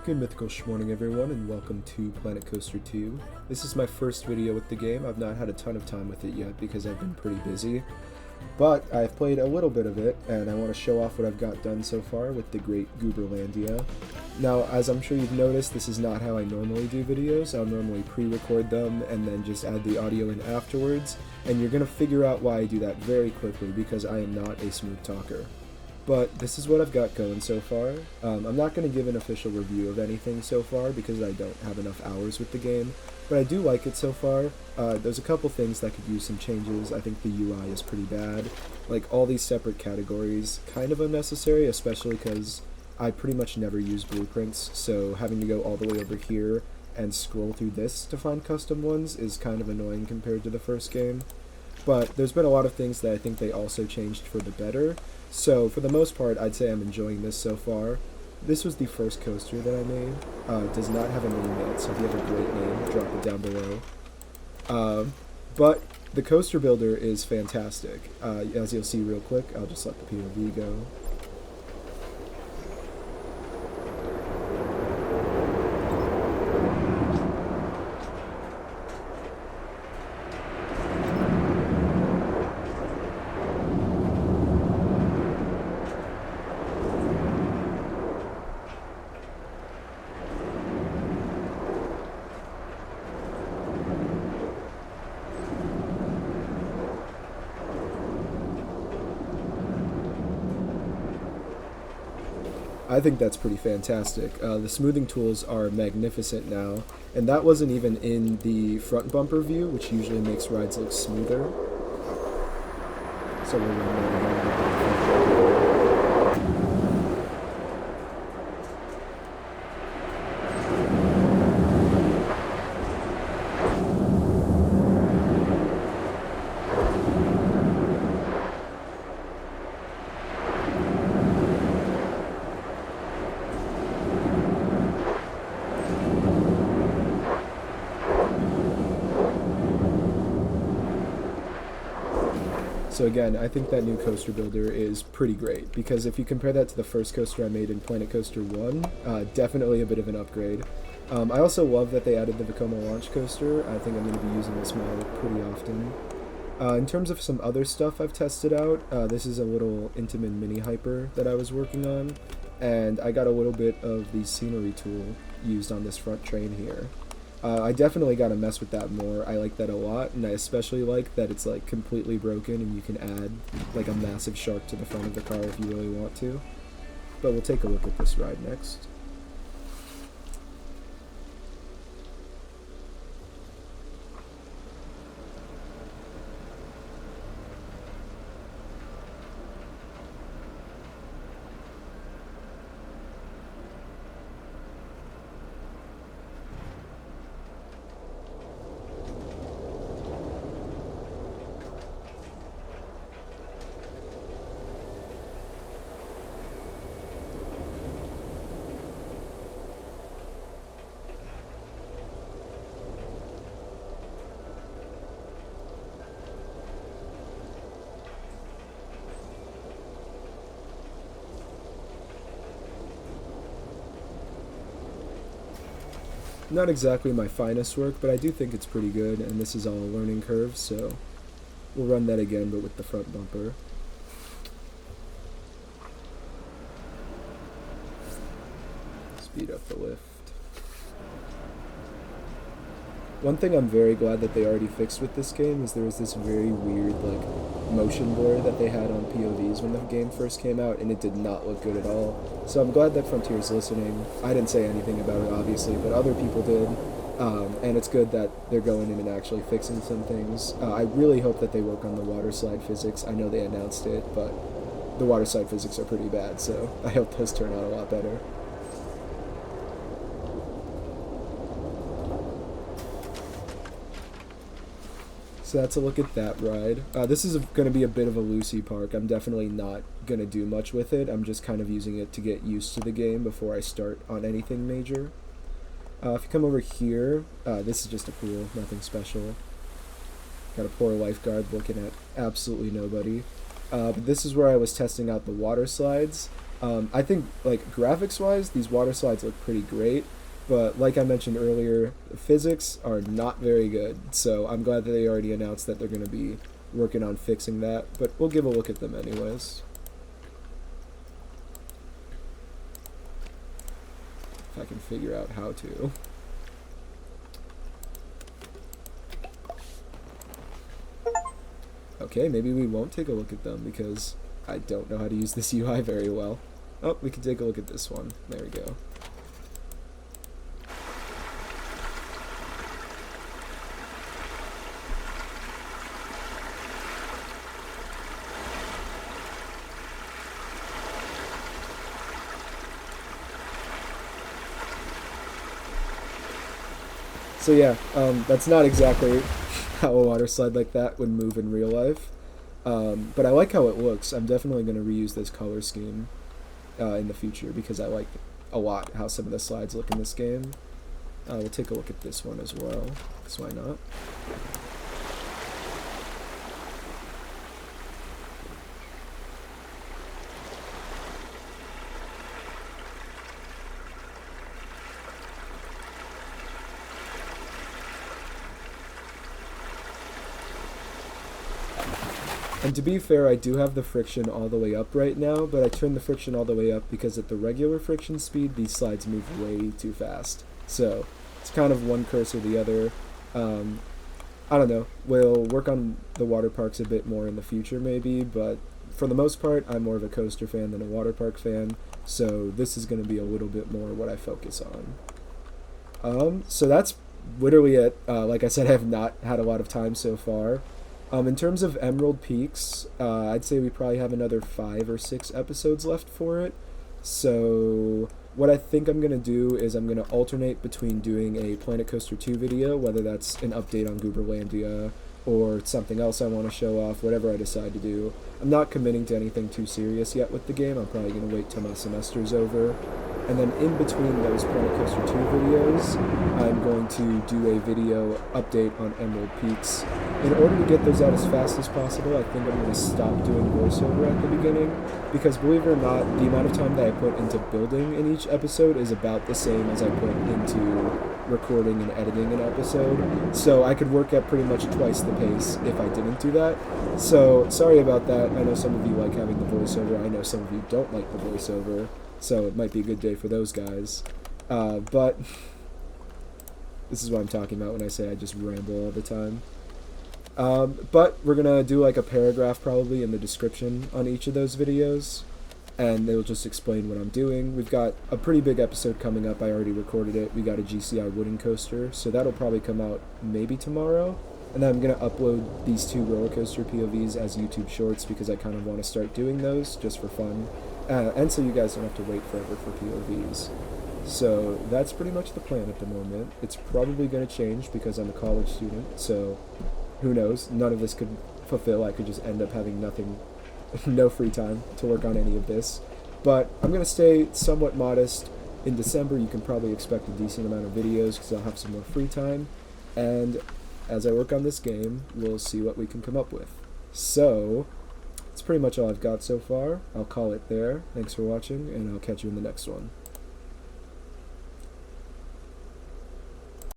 Good mythical morning everyone, and welcome to Planet Coaster 2. This is my first video with the game. I've not had a ton of time with it yet because I've been pretty busy, but I've played a little bit of it and I want to show off what I've got done so far with the great Gooberlandia. Now, as I'm sure you've noticed, this is not how I normally do videos. I'll normally pre-record them and then just add the audio in afterwards, and you're going to figure out why I do that very quickly because I am not a smooth talker. But this is what I've got going so far. I'm not going to give an official review of anything so far because I don't have enough hours with the game, but I do like it so far. There's a couple things that could use some changes. I think the UI is pretty bad. Like, all these separate categories, kind of unnecessary, especially because I pretty much never use blueprints, so having to go all the way over here and scroll through this to find custom ones is kind of annoying compared to the first game. But there's been a lot of things that I think they also changed for the better. So for the most part, I'd say I'm enjoying this so far. This was the first coaster that I made. It does not have a name yet, so if you have a great name, drop it down below. But the coaster builder is fantastic. As you'll see real quick, I'll just let the POV go. I think that's pretty fantastic. The smoothing tools are magnificent now, and that wasn't even in the front bumper view, which usually makes rides look smoother. So we're going to So again, I think that new coaster builder is pretty great, because if you compare that to the first coaster I made in Planet Coaster 1, definitely a bit of an upgrade. I also love that they added the Vekoma launch coaster. I think I'm going to be using this model pretty often. In terms of some other stuff I've tested out, this is a little Intamin mini hyper that I was working on, and I got a little bit of the scenery tool used on this front train here. I definitely gotta mess with that more. I like that a lot, and I especially like that it's like completely broken and you can add like a massive shark to the front of the car if you really want to. But we'll take a look at this ride next. Not exactly my finest work, but I do think it's pretty good, and this is all a learning curve, so we'll run that again, but with the front bumper. Speed up the lift. One thing I'm very glad that they already fixed with this game is there was this very weird, like, motion blur that they had on POVs when the game first came out, and it did not look good at all. So I'm glad that Frontier's listening. I didn't say anything about it, obviously, but other people did. And it's good that they're going in and actually fixing some things. I really hope that they work on the water slide physics. I know they announced it, but the water slide physics are pretty bad, so I hope those turn out a lot better. So that's a look at that ride. This is going to be a bit of a loosey park. I'm definitely not going to do much with it. I'm just kind of using it to get used to the game before I start on anything major. If you come over here, this is just a pool, nothing special. Got a poor lifeguard looking at absolutely nobody. But this is where I was testing out the water slides, I think, like, graphics-wise, these water slides look pretty great, but like I mentioned earlier, the physics are not very good, so I'm glad that they already announced that they're going to be working on fixing that, but we'll give a look at them anyways. If I can figure out how to. Okay, maybe we won't take a look at them because I don't know how to use this UI very well. Oh, we can take a look at this one. There we go. So yeah, that's not exactly how a water slide like that would move in real life. But I like how it looks. I'm definitely going to reuse this color scheme in the future because I like a lot how some of the slides look in this game. We'll take a look at this one as well, because why not? And to be fair, I do have the friction all the way up right now, but I turned the friction all the way up because at the regular friction speed, these slides move way too fast. So it's kind of one curse or the other. I don't know. We'll work on the water parks a bit more in the future maybe, but for the most part, I'm more of a coaster fan than a water park fan, so this is going to be a little bit more what I focus on. So that's literally it. Like I said, I have not had a lot of time so far. In terms of Emerald Peaks, I'd say we probably have another 5 or 6 episodes left for it. So what I think I'm going to do is I'm going to alternate between doing a Planet Coaster 2 video, whether that's an update on Gooberlandia or something else I want to show off, whatever I decide to do. I'm not committing to anything too serious yet with the game. I'm probably going to wait till my semester's over. And then in between those Planet Coaster 2 videos, I'm going to do a video update on Emerald Peaks. In order to get those out as fast as possible, I think I'm going to stop doing voiceover at the beginning, because believe it or not, the amount of time that I put into building in each episode is about the same as I put into recording and editing an episode. So I could work at pretty much twice the pace if I didn't do that. So sorry about that. I know some of you like having the voiceover. I know some of you don't like the voiceover. So it might be a good day for those guys. But this is what I'm talking about when I say I just ramble all the time. But we're going to do like a paragraph probably in the description on each of those videos, and they'll just explain what I'm doing. We've got a pretty big episode coming up. I already recorded it. We got a GCI wooden coaster, so that'll probably come out maybe tomorrow. And then I'm going to upload these 2 roller coaster POVs as YouTube shorts because I kind of want to start doing those just for fun. And so you guys don't have to wait forever for POVs. So that's pretty much the plan at the moment. It's probably going to change because I'm a college student, so who knows? None of this could fulfill. I could just end up having nothing, no free time to work on any of this. But I'm going to stay somewhat modest. In December, you can probably expect a decent amount of videos because I'll have some more free time. And as I work on this game, we'll see what we can come up with. So that's pretty much all I've got so far. I'll call it there. Thanks for watching, and I'll catch you in the next one.